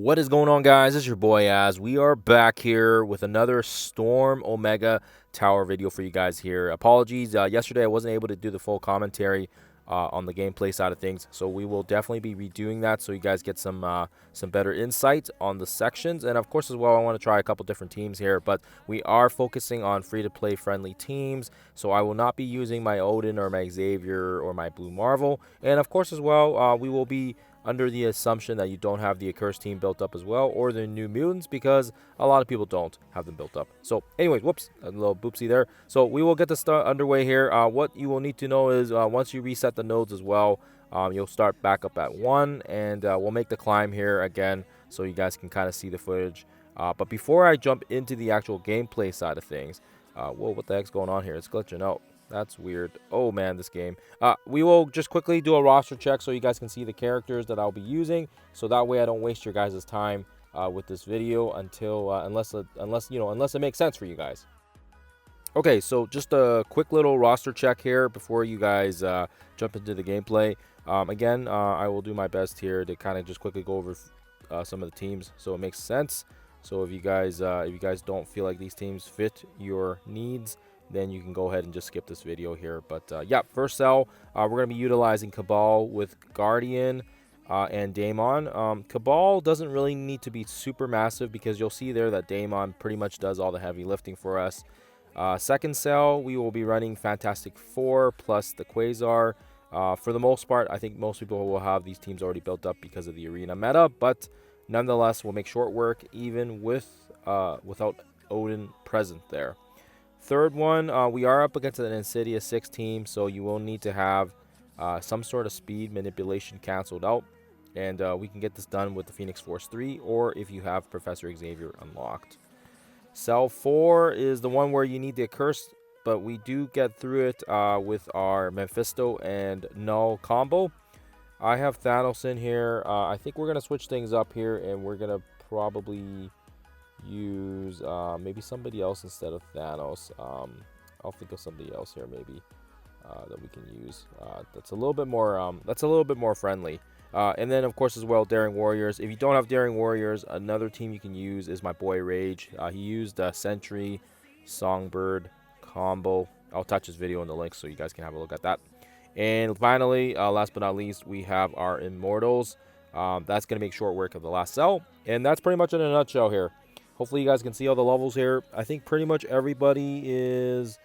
What is going on, guys? It's your boy Az. We are back here with another Storm Omega Tower video for you guys here. Apologies, yesterday I wasn't able to do the full commentary on the gameplay side of things, so we will definitely be redoing that so you guys get some better insight on the sections. And of course, as well, I want to try a couple different teams here, but we are focusing on free-to-play friendly teams, so I will not be using my Odin or my Xavier or my Blue Marvel. And of course, as well, we will be under the assumption that you don't have the Accursed team built up as well, or the new Mutants, because a lot of people don't have them built up. So anyways, whoops, a little boopsie there. So we will get the start underway here. What you will need to know is once you reset the nodes as well, you'll start back up at 1, and we'll make the climb here again so you guys can kind of see the footage. But before I jump into the actual gameplay side of things, whoa, what the heck's going on here? It's glitching out. That's weird. Oh man, this game. We will just quickly do a roster check so you guys can see the characters that I'll be using, so that way I don't waste your guys' time with this video until unless it makes sense for you guys. Okay, so just a quick little roster check here before you guys jump into the gameplay. Again, I will do my best here to kind of just quickly go over some of the teams so it makes sense. So if you guys don't feel like these teams fit your needs, then you can go ahead and just skip this video here. But yeah, first cell, we're going to be utilizing Cabal with Guardian and Daemon. Cabal doesn't really need to be super massive because you'll see there that Daemon pretty much does all the heavy lifting for us. Second cell, we will be running Fantastic Four plus the Quasar. For the most part, I think most people will have these teams already built up because of the arena meta, but nonetheless, we'll make short work even with without Odin present there. Third one, we are up against an Insidious 6 team, so you will need to have some sort of speed manipulation canceled out, and we can get this done with the Phoenix Force 3, or if you have Professor Xavier unlocked. Cell 4 is the one where you need the Accursed, but we do get through it with our Mephisto and Null combo. I have Thanos in here. I think we're going to switch things up here, and we're going to probably use maybe somebody else instead of Thanos. I'll think of somebody else here maybe that we can use that's a little bit more friendly. And then of course as well, Daring Warriors. If you don't have Daring Warriors, another team you can use is my boy Rage. He used Sentry Songbird combo. I'll touch his video in the link so you guys can have a look at that. And finally, last but not least, we have our Immortals. That's going to make short work of the last cell, and that's pretty much in a nutshell here. Hopefully you guys can see all the levels here. I think pretty much everybody is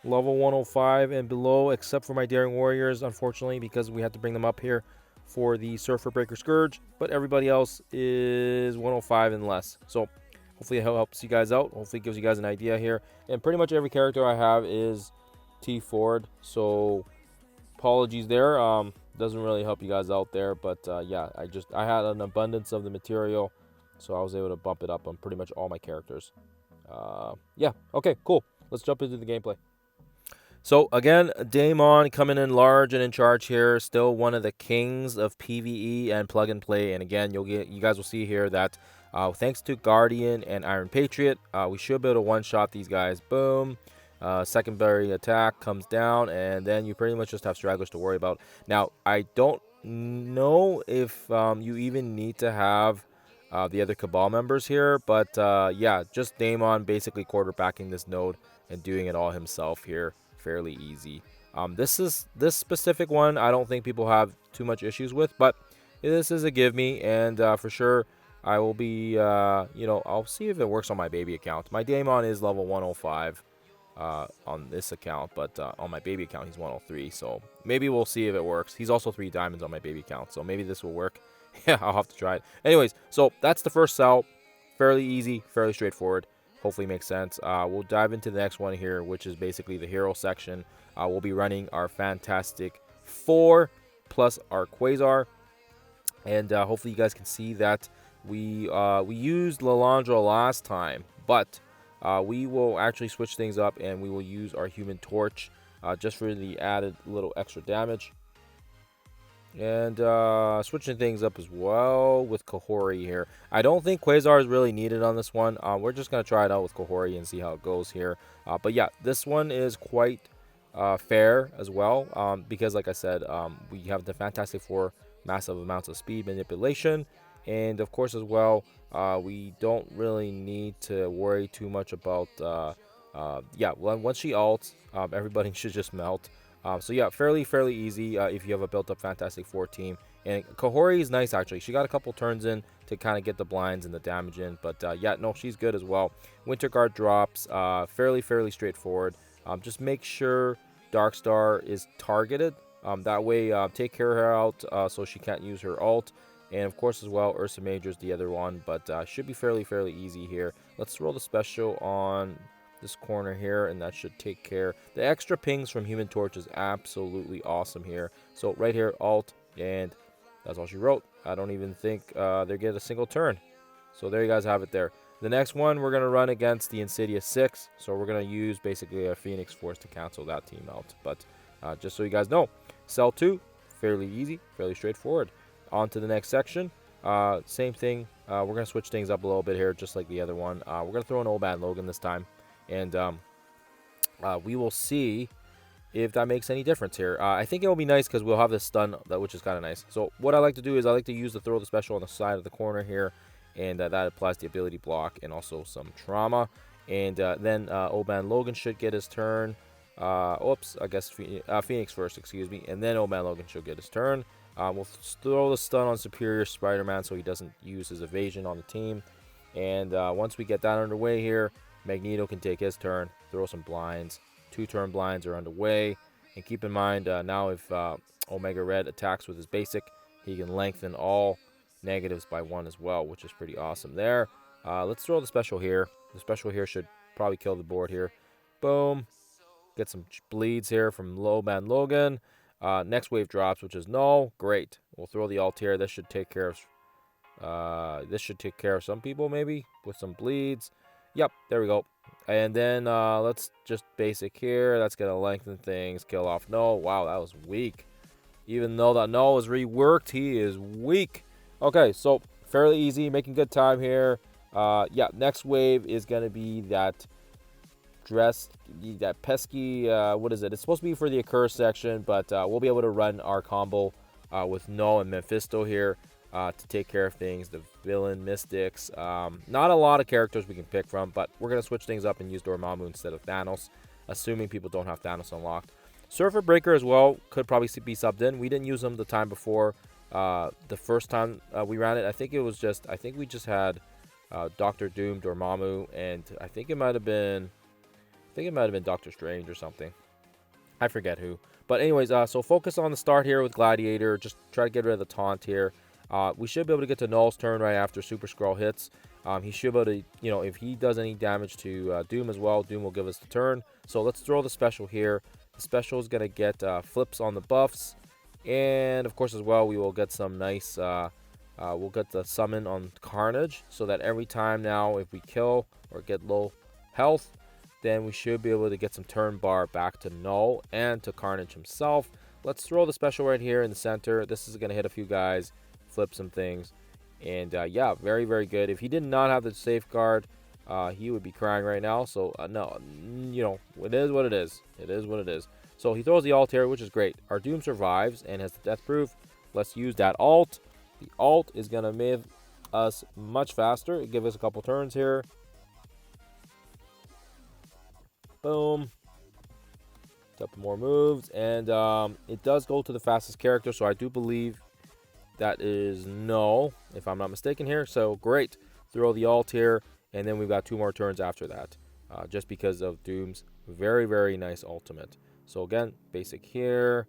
level 105 and below, except for my Daring Warriors, unfortunately, because we had to bring them up here for the Surfer Breaker Scourge. But everybody else is 105 and less. So hopefully it helps you guys out. Hopefully it gives you guys an idea here. And pretty much every character I have is T Ford. So apologies there. Doesn't really help you guys out there. But yeah, I had an abundance of the material, so I was able to bump it up on pretty much all my characters. Yeah, okay, cool. Let's jump into the gameplay. So again, Daemon coming in large and in charge here. Still one of the kings of PvE and plug and play. And again, you guys will see here that thanks to Guardian and Iron Patriot, we should be able to one-shot these guys. Boom. Secondary attack comes down, and then you pretty much just have stragglers to worry about. Now, I don't know if you even need to have the other Cabal members here, but yeah, just Daemon basically quarterbacking this node and doing it all himself here, fairly easy. This specific one I don't think people have too much issues with, but this is a give me, and for sure I will be I'll see if it works on my baby account. My Daemon is level 105 on this account, but on my baby account he's 103, so maybe we'll see if it works. He's also 3 diamonds on my baby account, so maybe this will work. Yeah, I'll have to try it. Anyways, so that's the first cell. Fairly easy, fairly straightforward. Hopefully makes sense. We'll dive into the next one here, which is basically the hero section. We'll be running our Fantastic Four plus our Quasar, and hopefully you guys can see that we used Lalandra last time, but we will actually switch things up, and we will use our Human Torch just for the added little extra damage. And switching things up as well with Kahori here. I don't think Quasar is really needed on this one. We're just going to try it out with Kahori and see how it goes here. But yeah, this one is quite fair as well, because like I said, we have the Fantastic Four, massive amounts of speed manipulation, And of course as well, we don't really need to worry too much about yeah, once she ults, everybody should just melt. So yeah, fairly easy if you have a built up Fantastic Four team. And Kahori is nice actually. She got a couple turns in to kind of get the blinds and the damage in, but yeah, no, she's good as well. Winter Guard drops, fairly straightforward. Just make sure Darkstar is targeted. That way, take care of her out so she can't use her ult. And of course as well, Ursa Major is the other one, but should be fairly easy here. Let's roll the special on this corner here, and that should take care. The extra pings from Human Torch is absolutely awesome here. So right here, alt, and that's all she wrote. I don't even think they get a single turn. So there you guys have it there. The next one, we're going to run against the Insidious 6. So we're going to use basically a Phoenix Force to cancel that team out. But just so you guys know, Cell 2, fairly easy, fairly straightforward. On to the next section. Same thing. We're going to switch things up a little bit here, just like the other one. We're going to throw an Old Man Logan this time. And we will see if that makes any difference here. I think it will be nice because we'll have this stun, which is kind of nice. So what I like to do is I like to use the throw the special on the side of the corner here. And that applies the ability block and also some trauma. And then Old Man Logan should get his turn. Oops, I guess Phoenix first, excuse me. And then Old Man Logan should get his turn. We'll throw the stun on Superior Spider-Man so he doesn't use his evasion on the team. And once we get that underway here, Magneto can take his turn, throw some blinds. 2-turn blinds are underway. And keep in mind, now if Omega Red attacks with his basic, he can lengthen all negatives by 1 as well, which is pretty awesome there. Let's throw the special here. The special here should probably kill the board here. Boom. Get some bleeds here from Low Man Logan. Next wave drops, which is no. Great. We'll throw the ult here. This should take care of some people maybe with some bleeds. Yep, there we go. And then let's just basic here. That's gonna lengthen things. Kill off no. Wow, that was weak. Even though that no was reworked, he is weak. Okay, so fairly easy, making good time here. Yeah, next wave is gonna be that that pesky, what is it? It's supposed to be for the Accursed section, but we'll be able to run our combo with Null and Mephisto here to take care of things. The villain, Mystics, not a lot of characters we can pick from, but we're going to switch things up and use Dormammu instead of Thanos, assuming people don't have Thanos unlocked. Surfer Breaker as well could probably be subbed in. We didn't use him the time before. The first time we ran it, I think we just had Doctor Doom, Dormammu, and I think it might have been Doctor Strange or something. I forget who. But anyways, so focus on the start here with Gladiator. Just try to get rid of the taunt here. We should be able to get to Null's turn right after Super Skrull hits. He should be able to, if he does any damage to Doom as well, Doom will give us the turn. So let's throw the special here. The special is going to get flips on the buffs. And of course as well, we will get some nice, we'll get the summon on Carnage. So that every time now, if we kill or get low health, then we should be able to get some turn bar back to Null and to Carnage himself. Let's throw the special right here in the center. This is going to hit a few guys, flip some things. And yeah, very good. If he did not have the safeguard, he would be crying right now. So no, it is what it is. It is what it is. So he throws the ult here, which is great. Our Doom survives and has the death proof. Let's use that ult. The ult is going to make us much faster. Give us a couple turns here. Boom. Couple more moves. And it does go to the fastest character. So I do believe that is no, if I'm not mistaken here. So great. Throw the ult here. And then we've got 2 more turns after that. Just because of Doom's very nice ultimate. So again, basic here.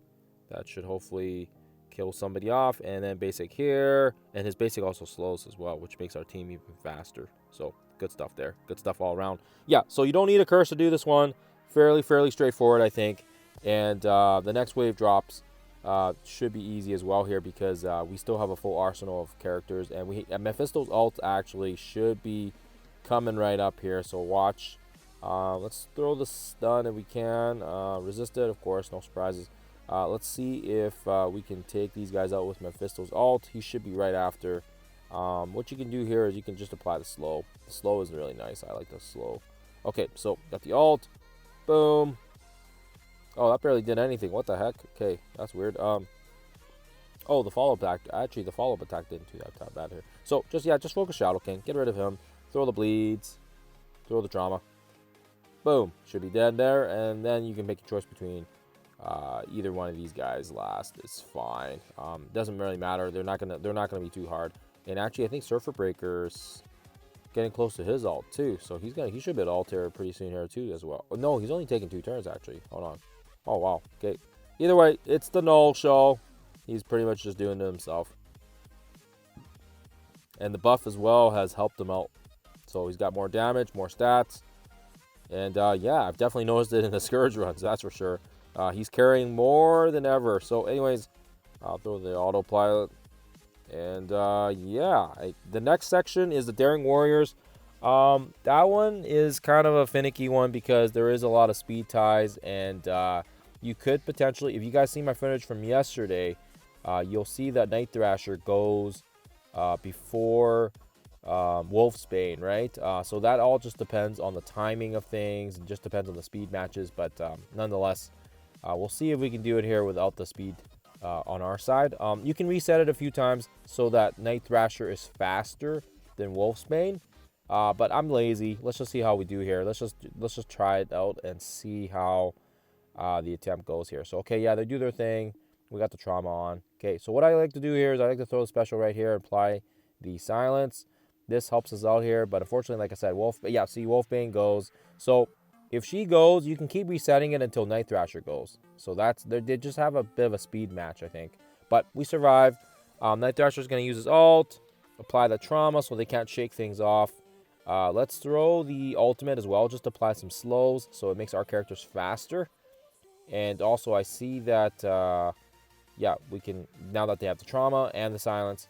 That should hopefully kill somebody off. And then basic here. And his basic also slows as well, which makes our team even faster. So good stuff there. Good stuff all around. Yeah, so you don't need a curse to do this one. Fairly straightforward, I think. And the next wave drops should be easy as well here because we still have a full arsenal of characters. And Mephisto's ult actually should be coming right up here. So watch. Let's throw the stun if we can. Resist it, of course, no surprises. Let's see if we can take these guys out with Mephisto's ult. He should be right after. What you can do here is you can just apply the slow. The slow is really nice. I like the slow. Okay, so got the ult. Boom. Oh, that barely did anything. What the heck? Okay, that's weird. Oh, the follow-up attack. Actually, the follow-up attack didn't do that bad here. So, just focus Shadow King. Get rid of him. Throw the bleeds. Throw the trauma. Boom. Should be dead there. And then you can make a choice between either one of these guys last. It's fine. Doesn't really matter. They're not gonna be too hard. And actually, I think Surfer Breaker's getting close to his ult too. So he should be at ult here pretty soon here too as well. Oh, no, he's only taking 2 turns actually. Hold on. Oh wow. Okay. Either way, it's the null show. He's pretty much just doing it himself. And the buff as well has helped him out. So he's got more damage, more stats. And yeah, I've definitely noticed it in the Scourge runs, that's for sure. He's carrying more than ever. So anyways, I'll throw the autopilot. And yeah, the next section is the Daring Warriors. That one is kind of a finicky one because there is a lot of speed ties. And you could potentially, if you guys see my footage from yesterday, you'll see that Night Thrasher goes before Wolfsbane, right? So that all just depends on the timing of things and just depends on the speed matches. But nonetheless, we'll see if we can do it here without the speed on our side. You can reset it a few times so that Night Thrasher is faster than Wolfsbane. But I'm lazy. Let's just see how we do here. Let's just try it out and see how the attempt goes here. So okay, yeah, they do their thing. We got the trauma on. Okay, so what I like to do here is I like to throw the special right here and apply the silence. This helps us out here, but unfortunately, like I said, Wolfbane goes. So if she goes, you can keep resetting it until Night Thrasher goes. So they just have a bit of a speed match, I think. But we survived. Night Thrasher is going to use his ult, apply the trauma so they can't shake things off. Let's throw the ultimate as well, just apply some slows so it makes our characters faster. And also I see that, yeah, we can, now that they have the trauma and the silence,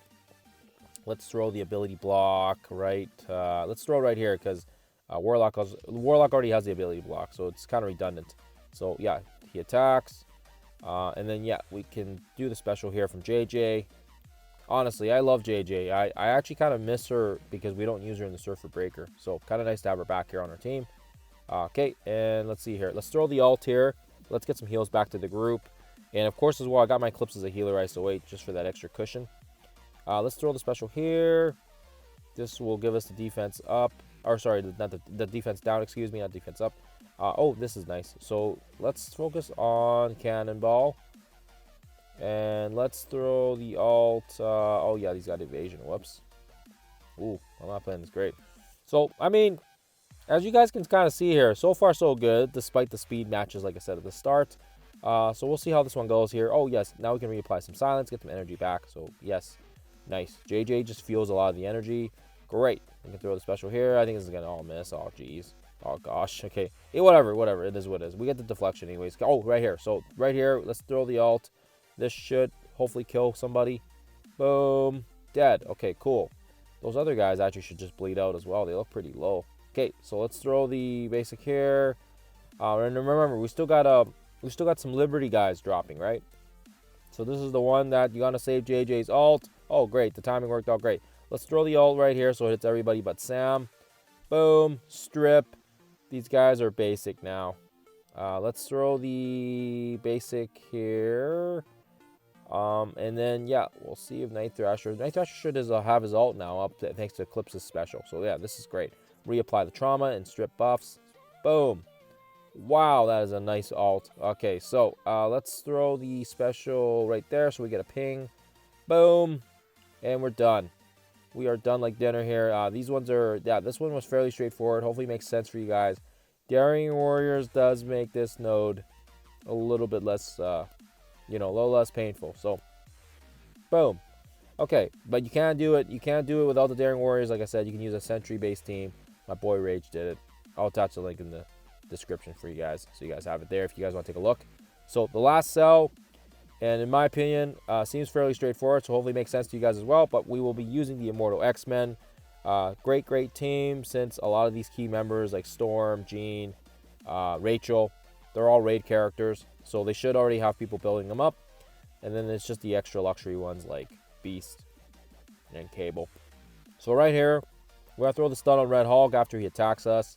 let's throw the ability block right. Let's throw it right here because Warlock already has the ability block, so it's kind of redundant. So yeah, he attacks, and then yeah, we can do the special here from JJ. Honestly, I love JJ. I actually kind of miss her because we don't use her in the Surfer Breaker, so kind of nice to have her back here on our team. Okay, and let's see here. Let's throw the ult here. Let's get some heals back to the group, and of course as well, I got my Eclipse as a healer ISO 8 just for that extra cushion. Let's throw the special here. This will give us the defense up. Or sorry, not the defense down, excuse me, not defense up. Oh, this is nice. So let's focus on Cannonball. And let's throw the ult. Oh yeah, he's got evasion. Whoops. Ooh, I'm not playing this great. So, I mean, as you guys can kind of see here, so far so good, despite the speed matches, like I said at the start. So we'll see how this one goes here. Oh yes, now we can reapply some silence, get some energy back. So yes. Nice. JJ just feels a lot of the energy. Great. We can throw the special here. I think this is going to all miss. Oh, jeez. Oh, gosh. Okay. Whatever. It is what it is. We get the deflection anyways. Oh, right here. So, right here, let's throw the ult. This should hopefully kill somebody. Boom. Dead. Okay, cool. Those other guys actually should just bleed out as well. They look pretty low. Okay, so let's throw the basic here. And remember, we still got some Liberty guys dropping, right? So this is the one that you got to save JJ's ult. Oh, great. The timing worked out great. Let's throw the ult right here so it hits everybody but Sam. Boom. Strip. These guys are basic now. Let's throw the basic here. And then, yeah, we'll see if Night Thrasher should have his ult now up thanks to Eclipse's special. So, yeah, this is great. Reapply the trauma and strip buffs. Boom. Wow, that is a nice ult. Okay, so let's throw the special right there so we get a ping. Boom. And we're done. We are done like dinner here. These ones are, yeah, this one was fairly straightforward. Hopefully it makes sense for you guys. Daring Warriors does make this node a little bit less, you know, a little less painful. So, boom. Okay, but you can't do it. You can't do it without the Daring Warriors. Like I said, you can use a Sentry-based team. My boy Rage did it. I'll attach the link in the description for you guys, so you guys have it there if you guys want to take a look. So, the last cell, and in my opinion, seems fairly straightforward, so hopefully it makes sense to you guys as well. But we will be using the Immortal X-Men. Great team, since a lot of these key members like Storm, Jean, Rachel, they're all raid characters. So they should already have people building them up. And then it's just the extra luxury ones like Beast and Cable. So right here, we're going to throw the stun on Red Hulk after he attacks us.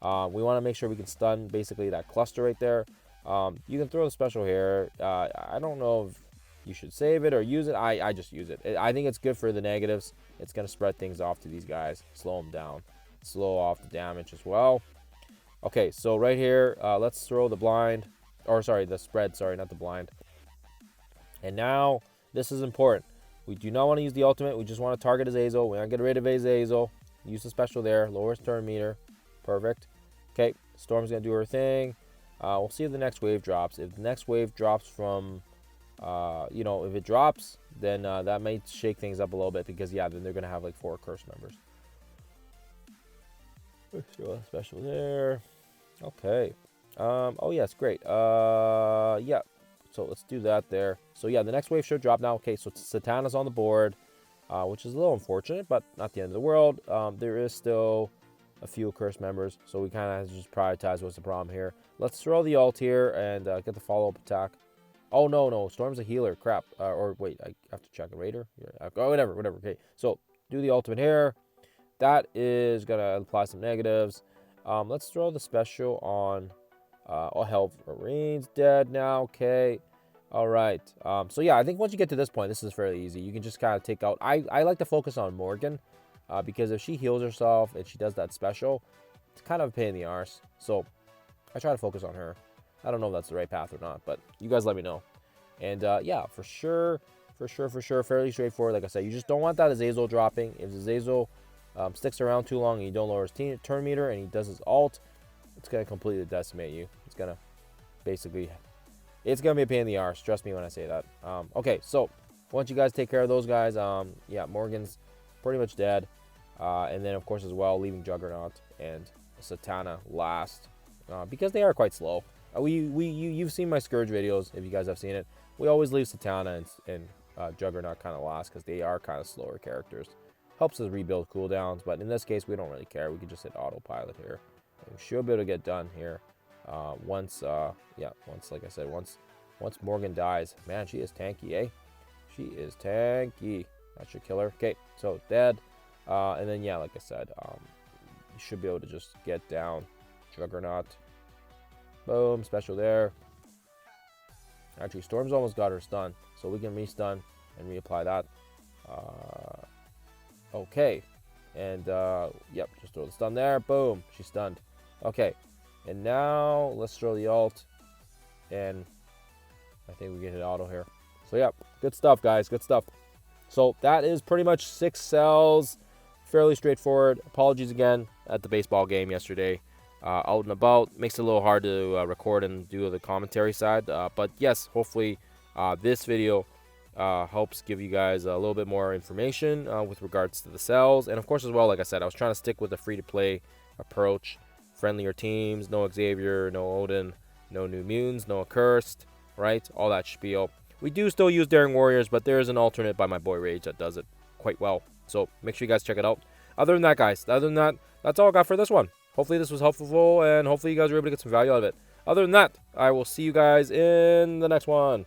We want to make sure we can stun basically that cluster right there. You can throw the special here. I don't know if you should save it or use it. I just use it. I think it's good for the negatives. It's going to spread things off to these guys, slow them down, slow off the damage as well. Okay, so right here, let's throw the blind, or sorry, the spread, sorry, not the blind. And now, this is important. We do not want to use the ultimate. We just want to target Azazel. We want to get rid of Azazel. Use the special there. Lower his turn meter. Perfect. Okay, Storm's going to do her thing. We'll see if the next wave drops. If the next wave drops from, you know, if it drops, then that may shake things up a little bit because, yeah, then they're going to have like 4 Accursed members. Special there. Okay. Oh, yes, great. Yeah. So let's do that there. So, yeah, the next wave should drop now. Okay, so Satana's on the board, which is a little unfortunate, but not the end of the world. There is still a few Accursed members, so we kind of have to just prioritize what's the problem here. Let's throw the ult here and get the follow-up attack. Oh, no. Storm's a healer. Crap. Or, wait, I have to check a Raider. Yeah, oh, whatever. Okay, so do the ultimate here. That is going to apply some negatives. Let's throw the special on... oh, hell, Marine's dead now. Okay. All right. So, yeah, I think once you get to this point, this is fairly easy. You can just kind of take out... I like to focus on Morgan because if she heals herself and she does that special, it's kind of a pain in the arse. So, I try to focus on her. I don't know if that's the right path or not, but you guys let me know. And, yeah, for sure, fairly straightforward. Like I said, you just don't want that Azazel dropping. If Azazel sticks around too long and you don't lower his turn meter and he does his ult, it's going to completely decimate you. It's going to basically, it's going to be a pain in the arse. Trust me when I say that. Okay, so once you guys take care of those guys, yeah, Morgan's pretty much dead. And then, of course, as well, leaving Juggernaut and Satana last because they are quite slow. You've seen my Scourge videos, if you guys have seen it. We always leave Satana and Juggernaut kind of last because they are kind of slower characters. Helps us rebuild cooldowns, but in this case, we don't really care. We can just hit autopilot here. We should be able to get done here. Once, like I said, once Morgan dies. Man, she is tanky, eh? She is tanky. That should kill her. Okay, so dead. And then, yeah, like I said, you should be able to just get down Juggernaut. Boom, special there. Actually, Storm's almost got her stun, so we can re-stun and reapply that. Okay, and yep, just throw the stun there. Boom, she's stunned. Okay, and now let's throw the ult, and I think we get hit auto here. So yeah, good stuff, guys, good stuff. So that is pretty much 6 cells, fairly straightforward. Apologies again at the baseball game yesterday. Out and about makes it a little hard to record and do the commentary side, but yes, hopefully this video helps give you guys a little bit more information with regards to the cells. And of course as well, like I said, I was trying to stick with a free-to-play approach. Friendlier teams, no Xavier, no Odin, no new mutants, no Accursed, right? All that spiel. We do still use Daring Warriors, but there is an alternate by my boy Rage that does it quite well. So make sure you guys check it out. Other than that, guys, that's all I got for this one. Hopefully this was helpful, and hopefully you guys were able to get some value out of it. Other than that, I will see you guys in the next one.